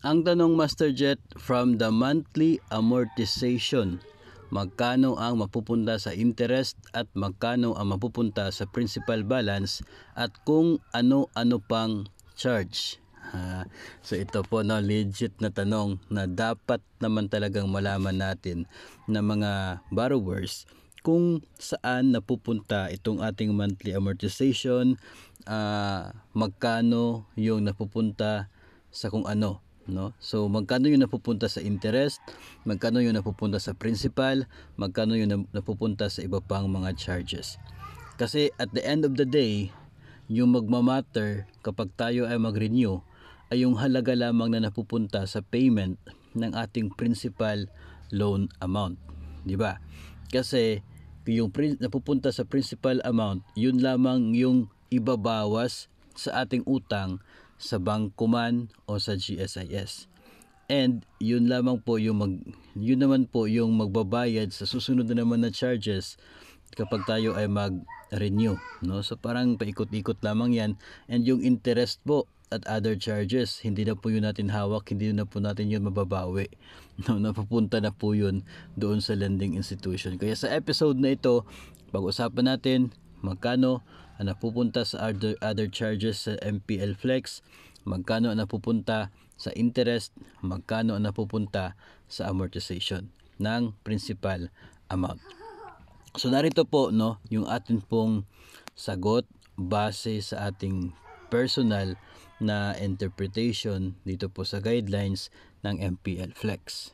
Ang tanong, Master Jet, from the monthly amortization, magkano ang mapupunta sa interest at magkano ang mapupunta sa principal balance at kung ano-ano pang charge? So ito po no, legit na tanong na dapat naman talagang malaman natin na mga borrowers kung saan napupunta itong ating monthly amortization, magkano yung napupunta sa kung ano, no? So magkano yung napupunta sa interest, magkano yung napupunta sa principal, magkano yung napupunta sa iba pang mga charges. Kasi at the end of the day, yung magmamatter kapag tayo ay mag-renew ay yung halaga lamang na napupunta sa payment ng ating principal loan amount, di ba? Kasi yung napupunta sa principal amount, yun lamang yung ibabawas sa ating utang sa bangko man o sa GSIS. And yun lamang po yung yun naman po yung magbabayad sa susunod na naman na charges kapag tayo ay mag-renew, no? So parang paikot-ikot lamang 'yan, and yung interest po at other charges, hindi na po yun natin hawak, hindi na po natin yun mababawi. No, napupunta na po yun doon sa lending institution. Kaya sa episode na ito, pag-usapan natin magkano ang napupunta sa other charges sa MPL Flex, magkano ang napupunta sa interest, magkano ang napupunta sa amortization ng principal amount. So narito po no, yung atin pong sagot base sa ating personal na interpretation dito po sa guidelines ng MPL Flex.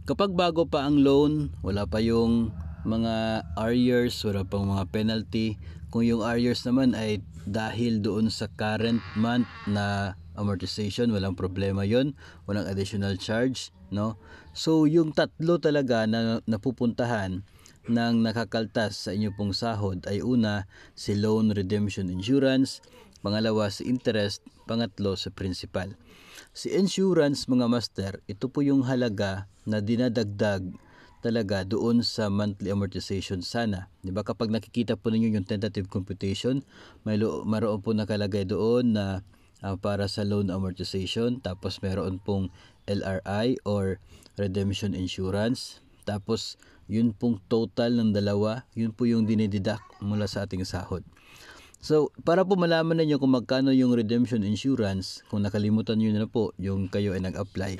Kapag bago pa ang loan, wala pa yung mga arrears, wala pang mga penalty. Kung yung arrears naman ay dahil doon sa current month na amortization, walang problema yon, walang additional charge, no? So yung tatlo talaga na napupuntahan ng nakakaltas sa inyo pong sahod ay una, si loan redemption insurance, pangalawa si interest, pangatlo sa principal. Si insurance, mga master, ito po yung halaga na dinadagdag talaga doon sa monthly amortization sana. 'Di ba kapag nakikita po ninyo yung tentative computation, mayroon po nakalagay doon na para sa loan amortization, tapos meron pong LRI or redemption insurance, tapos yun pong total ng dalawa, yun po yung dinideduct mula sa ating sahod. So, para po malaman niyo kung magkano yung redemption insurance, kung nakalimutan niyo na po yung kayo ay nag-apply,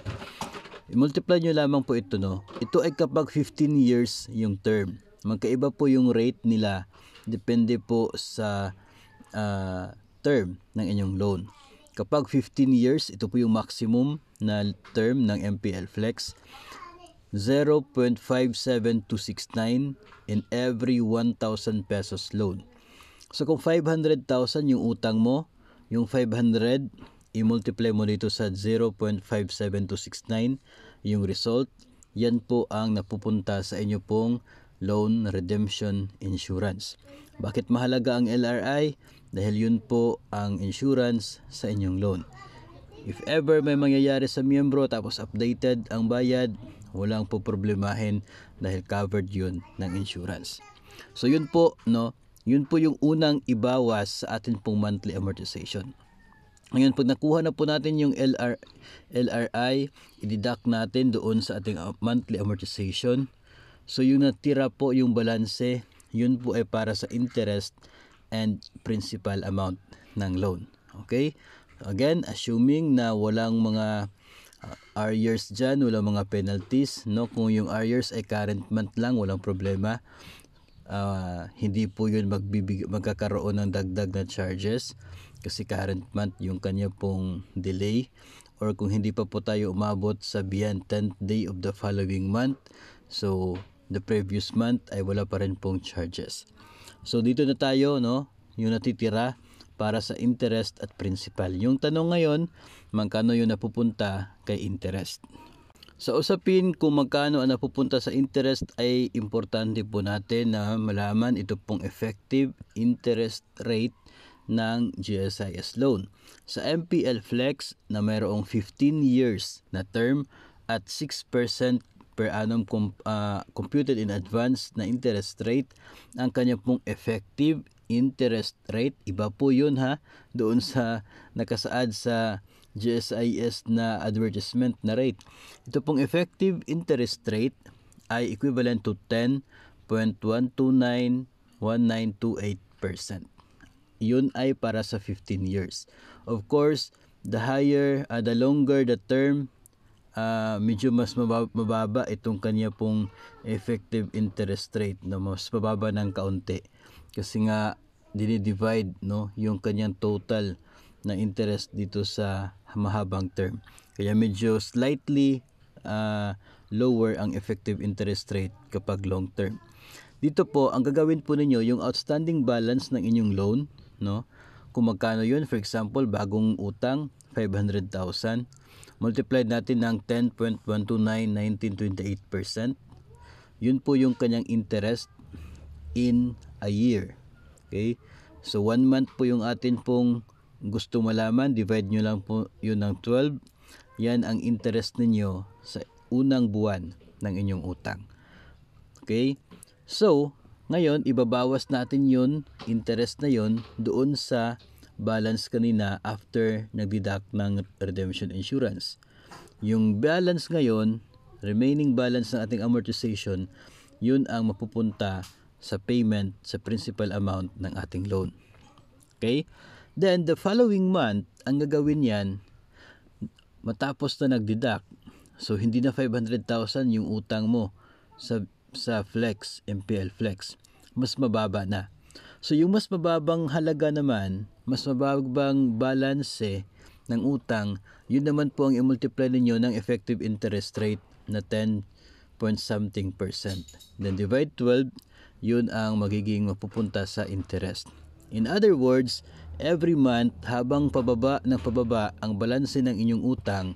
i-multiply niyo lamang po ito, no? Ito ay kapag 15 years yung term. Magkaiba po yung rate nila, depende po sa term ng inyong loan. Kapag 15 years, ito po yung maximum na term ng MPL Flex. 0.57269 in every 1,000 pesos loan. So kung 500,000 yung utang mo, yung 500 i-multiply mo dito sa 0.57269, yung result, yan po ang napupunta sa inyo pong loan redemption insurance. Bakit mahalaga ang LRI? Dahil yun po ang insurance sa inyong loan. If ever may mangyayari sa miyembro tapos updated ang bayad, walang po problemahin dahil covered yun ng insurance. So yun po, no, yun po yung unang ibawas sa atin pong monthly amortization. Ngayon, pag nakuha na po natin yung LRI, i-deduct natin doon sa ating monthly amortization. So yung natira po yung balanse, yun po ay para sa interest and principal amount ng loan. Okay? Again, assuming na walang mga arrears dyan, walang mga penalties, no? Kung yung arrears ay current month lang, walang problema. Hindi po yun magkakaroon ng dagdag na charges kasi current month yung kanya pong delay, or kung hindi pa po tayo umabot sa beyond 10th day of the following month, so the previous month ay wala pa rin pong charges. So dito na tayo, no, yung natitira para sa interest at principal. Yung tanong ngayon, magkano yung napupunta kay interest? Sa usapin kung magkano ang napupunta sa interest ay importante po natin na malaman ito pong effective interest rate ng GSIS loan. Sa MPL Flex na mayroong 15 years na term at 6% per annum computed in advance na interest rate, ang kanya pong effective interest rate, iba po yun ha, doon sa nakasaad sa GSIS na advertisement na rate. Ito pong effective interest rate ay equivalent to 10.1291928%. Yun ay para sa 15 years. Of course, the longer the term, medyo mas mababa itong kanya pong effective interest rate, no? Mas mababa ng kaunti. Kasi nga, dinidivide, no, yung kanyang total na interest dito sa mahabang term. Kaya medyo slightly lower ang effective interest rate kapag long term. Dito po, ang gagawin po ninyo, yung outstanding balance ng inyong loan, no? Kung magkano yun, for example, bagong utang, 500,000. Multiplied natin ng 10.1291928%. Yun po yung kanyang interest in a year. Okay? So, 1 month po yung atin pong gusto malaman. Divide nyo lang po yun ng 12. Yan ang interest ninyo sa unang buwan ng inyong utang. Okay? So, ngayon, ibabawas natin yun, interest na yun, doon sa balance kanina after nag-deduct ng redemption insurance. Yung balance ngayon, remaining balance ng ating amortization, yun ang mapupunta sa payment sa principal amount ng ating loan. Okay? Then, the following month, ang gagawin yan, matapos na nag-deduct, so hindi na 500,000 yung utang mo sa Flex, MPL Flex. Mas mababa na. So yung mas mababang halaga naman, mas mababang balance ng utang, yun naman po ang i-multiply ninyo ng effective interest rate na 10.something%. Then divide 12, yun ang magiging mapupunta sa interest. In other words, every month habang pababa ang balanse ng inyong utang,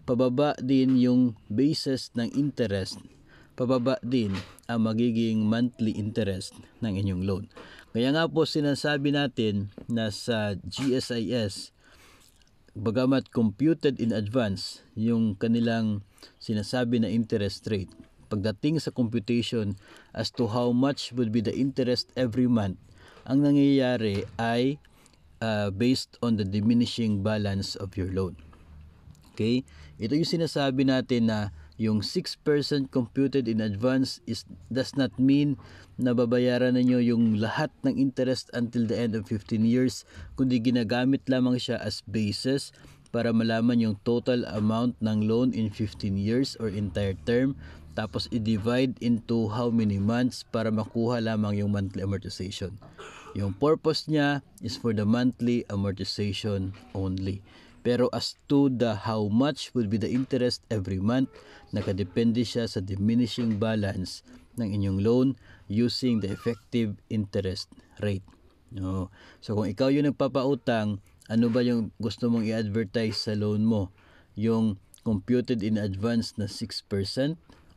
pababa din yung basis ng interest, pababa din ang magiging monthly interest ng inyong loan. Kaya nga po sinasabi natin na sa GSIS, bagamat computed in advance yung kanilang sinasabi na interest rate, pagdating sa computation as to how much would be the interest every month, ang nangyayari ay based on the diminishing balance of your loan. Okay? Ito yung sinasabi natin na yung 6% computed in advance does not mean na babayaran ninyo yung lahat ng interest until the end of 15 years, kundi ginagamit lamang siya as basis para malaman yung total amount ng loan in 15 years or entire term, tapos i-divide into how many months para makuha lamang yung monthly amortization. Yung purpose niya is for the monthly amortization only. Pero as to the how much would be the interest every month, nakadepende siya sa diminishing balance ng inyong loan using the effective interest rate. No. So kung ikaw yung nagpapautang, ano ba yung gusto mong i-advertise sa loan mo? Yung computed in advance na 6%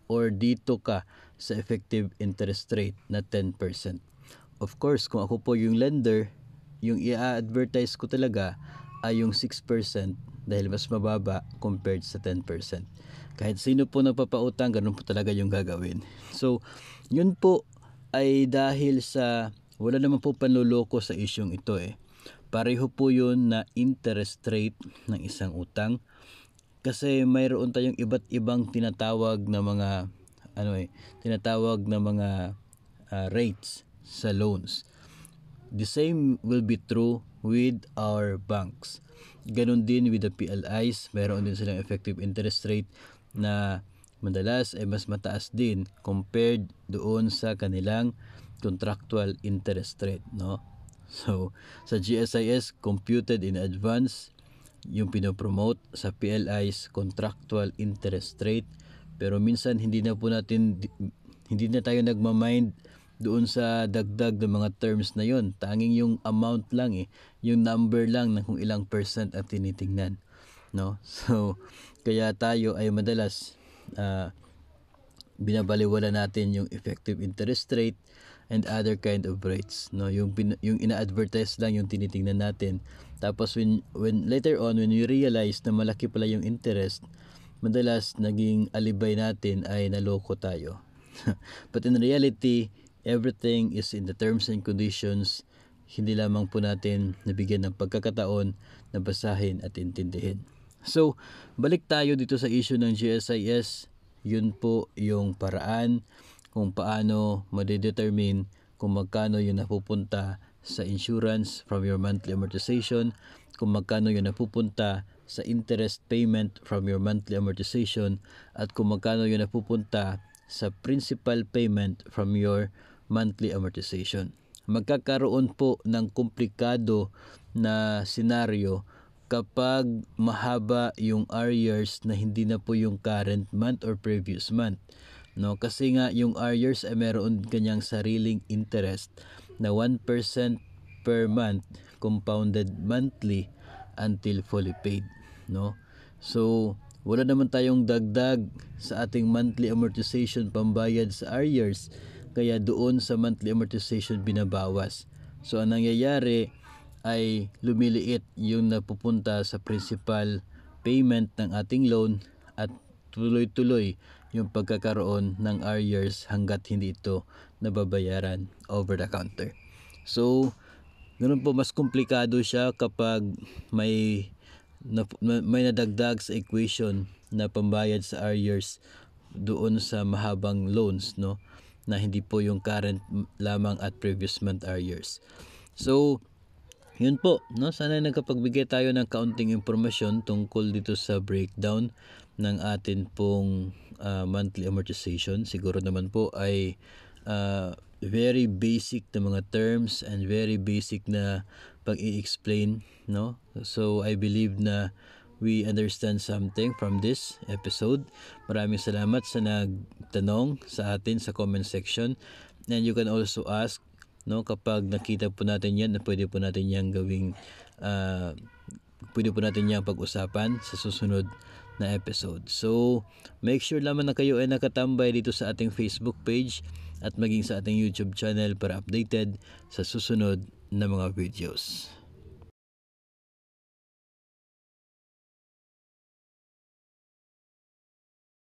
or dito ka sa effective interest rate na 10%? Of course, kung ako po yung lender, yung i-advertise ko talaga ay yung 6% dahil mas mababa compared sa 10%. Kahit sino po nagpapautang, ganun po talaga yung gagawin. So, yun po ay dahil sa wala naman po panluloko sa isyong ito Pareho po yun na interest rate ng isang utang. Kasi mayroon tayong iba't ibang tinatawag na mga rates sa loans. The same will be true with our banks. Ganon din with the PLIs, mayroon din silang effective interest rate na madalas ay mas mataas din compared doon sa kanilang contractual interest rate, no? So, sa GSIS, computed in advance, yung pinopromote. Sa PLIs, contractual interest rate. Pero minsan hindi na tayo nagmamind doon sa dagdag ng mga terms na yon. Tanging yung amount lang yung number lang ng kung ilang percent at tinitingnan, no? So kaya tayo ay madalas binabaliwala natin yung effective interest rate and other kind of rates, no? Yung ina-advertise lang yung tinitingnan natin, tapos when later on when you realize na malaki pala yung interest, madalas naging alibay natin ay naloko tayo. But in reality, everything is in the terms and conditions. Hindi lamang po natin nabigyan ng pagkakataon na basahin at intindihin. So, balik tayo dito sa issue ng GSIS. Yun po yung paraan kung paano madedetermine kung magkano yung napupunta sa insurance from your monthly amortization, kung magkano yung napupunta sa interest payment from your monthly amortization, at kung magkano yung napupunta sa principal payment from your monthly amortization. Magkakaroon po ng komplikado na senaryo kapag mahaba yung arrears na hindi na po yung current month or previous month. No, kasi nga yung arrears ay meron kanyang sariling interest na 1% per month compounded monthly until fully paid, no? So, wala naman tayong dagdag sa ating monthly amortization pambayad sa arrears, kaya doon sa monthly amortization binabawas. So, ang nangyayari ay lumiliit yung napupunta sa principal payment ng ating loan at tuloy-tuloy yung pagkakaroon ng arrears hanggat hindi ito nababayaran over the counter. So, ganun po, mas komplikado siya kapag may nadagdag sa equation na pambayad sa arrears doon sa mahabang loans, no, na hindi po yung current lamang at previous month arrears. So, yun po, no? Sana nagkapagbigay tayo ng kaunting impormasyon tungkol dito sa breakdown ng atin pong monthly amortization. Siguro naman po ay very basic na mga terms and very basic na pag-i-explain, no? So I believe na we understand something from this episode. Maraming salamat sa nagtanong sa atin sa comment section, and you can also ask, no, kapag nakita po natin yan, na pwede po natin yang gawing pwede po natin yang pag-usapan sa susunod na episode. So make sure lamang na kayo ay nakatambay dito sa ating Facebook page at maging sa ating YouTube channel para updated sa susunod na mga videos.